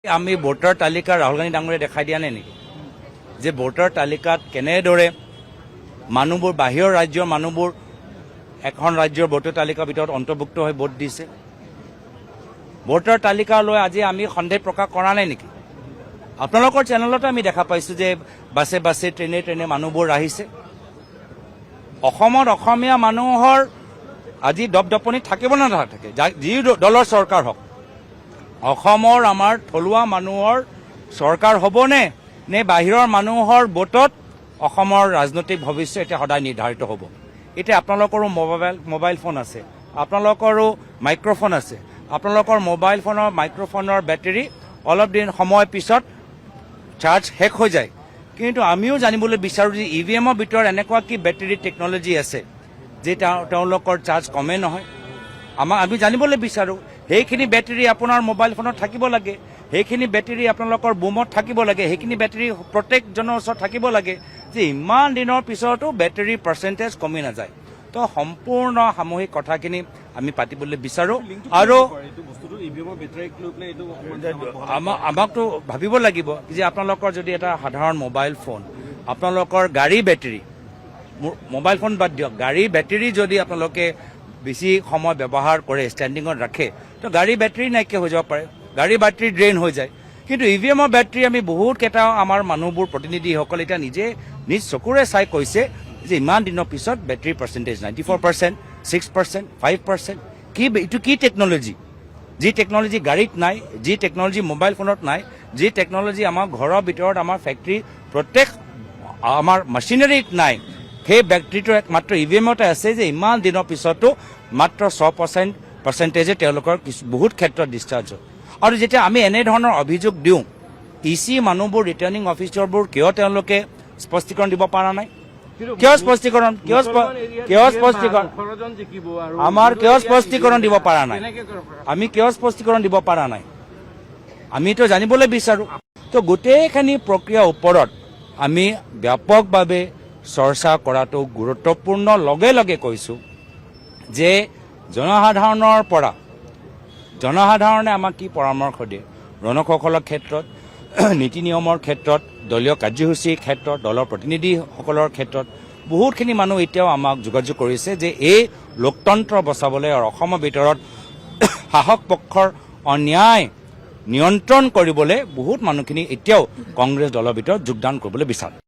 আমি ভোটাৰ তালিকা ৰাহুল গান্ধী ডাঙৰীয়ে দেখাই দিয়া নাই নেকি যে ভোটাৰ তালিকাত কেনেদৰে মানুহবোৰ বাহিৰৰ ৰাজ্যৰ মানুহবোৰ এখন ৰাজ্যৰ ভোটাৰ তালিকাৰ ভিতৰত অন্তৰ্ভুক্ত হৈ ভোট দিছে। ভোটাৰ তালিকা লৈ আজি আমি সন্দেহ প্ৰকাশ কৰা নাই নেকি? আপোনালোকৰ চেনেলতো আমি দেখা পাইছোঁ যে বাছে বাছে ট্ৰেইনে ট্ৰেইনে মানুহবোৰ আহিছে। অসমত অসমীয়া মানুহৰ আজি দপদপনি থাকিব নে নাথাকে, যি দলৰ চৰকাৰ হওক, অসমৰ আমাৰ থলুৱা মানুহৰ চৰকাৰ হ'বনে নে বাহিৰৰ মানুহৰ ভোটত অসমৰ ৰাজনৈতিক ভৱিষ্যত এতিয়া সদায় নিৰ্ধাৰিত হ'ব? এতিয়া আপোনালোকৰো মোবাইল ফোন আছে, আপোনালোকৰো মাইক্ৰফোন আছে। আপোনালোকৰ মোবাইল ফোনৰ মাইক্ৰফোনৰ বেটেৰী অলপ দিন সময় পিছত চাৰ্জ শেষ হৈ যায়। কিন্তু আমিও জানিবলৈ বিচাৰোঁ যে EVMৰ ভিতৰত এনেকুৱা কি বেটেৰী টেকনলজি আছে যে তেওঁলোকৰ চাৰ্জ কমে নহয়। আমি জানিবলৈ বিচাৰোঁ সেইখিনি বেটেৰী আপোনাৰ মোবাইল ফোনত থাকিব লাগে, সেইখিনি বেটেৰী আপোনালোকৰ বুমত থাকিব লাগে, সেইখিনি বেটেৰী প্ৰত্যেকজনৰ ওচৰত থাকিব লাগে যে ইমান দিনৰ পিছতো বেটেৰী পাৰ্চেণ্টেজ কমি নাযায়। তো সম্পূৰ্ণ সামূহিক কথাখিনি আমি পাতিবলৈ বিচাৰোঁ আৰু আমাকতো ভাবিব লাগিব যে আপোনালোকৰ যদি এটা সাধাৰণ মোবাইল ফোন, আপোনালোকৰ গাড়ী বেটেৰী, মোবাইল ফোন বাদ দিয়ক, গাড়ী বেটেৰী যদি আপোনালোকে বেছি সময় ব্যৱহাৰ কৰে, ষ্টেণ্ডিঙত ৰাখে, তো গাড়ী বেটেৰী নাইকিয়া হৈ যাব পাৰে, গাড়ী বেটেৰী ড্ৰেইন হৈ যায়। কিন্তু EVMৰ বেটেৰী আমি বহুত কেইটা আমাৰ মানুহবোৰ প্ৰতিনিধিসকল এতিয়া নিজ চকুৰে চাই কৈছে যে ইমান দিনৰ পিছত বেটেৰী পাৰ্চেণ্টেজ 94%, 6%, 5%। এইটো কি টেকনলজি? যি টেকনলজি গাড়ীত নাই, যি টেকনলজি মোবাইল ফোনত নাই, যি টেকনলজি আমাৰ ঘৰৰ ভিতৰত আমাৰ ফেক্টৰী প্ৰত্যেক আমাৰ মেচিনাৰীত নাই, সেই বেটেৰীটো একমাত্ৰ EVMতে আছে যে ইমান দিনৰ পিছতো মাত্ৰ 6% তেওঁলোকৰ বহুত ক্ষেত্ৰত ডিscharge হয়। আৰু যেতিয়া আমি এনেধৰণৰ অভিযোগ দিওঁ, EC মানুহবোৰ ৰিটাৰ্ণিং অফিচাৰবোৰ কিয় তেওঁলোকে স্পষ্টীকৰণ দিব পৰা নাই? কিয় স্পষ্টীকৰণ আমাৰ কিয় স্পষ্টীকৰণ দিব পৰা নাই? আমি কিয় স্পষ্টীকৰণ দিব পৰা নাই? আমিতো জানিবলৈ বিচাৰোঁ। তো গোটেইখিনি প্ৰক্ৰিয়াৰ ওপৰত আমি ব্যাপকভাৱে চৰ্চা কৰাটো গুৰুত্বপূৰ্ণ। লগে লগে কৈছোঁ যে জনসাধাৰণে আমাক কি পৰামৰ্শ দিয়ে, ৰণসকলৰ ক্ষেত্ৰত, নীতি নিয়মৰ ক্ষেত্ৰত, দলীয় কাৰ্যসূচীৰ ক্ষেত্ৰত, দলৰ প্ৰতিনিধিসকলৰ ক্ষেত্ৰত বহুতখিনি মানুহ এতিয়াও আমাক যোগাযোগ কৰিছে যে এই লোকতন্ত্ৰ বচাবলৈ আৰু অসমৰ ভিতৰত শাসক পক্ষৰ অন্যায় নিয়ন্ত্ৰণ কৰিবলৈ বহুত মানুহখিনি এতিয়াও কংগ্ৰেছ দলৰ ভিতৰত যোগদান কৰিবলৈ বিচাৰে।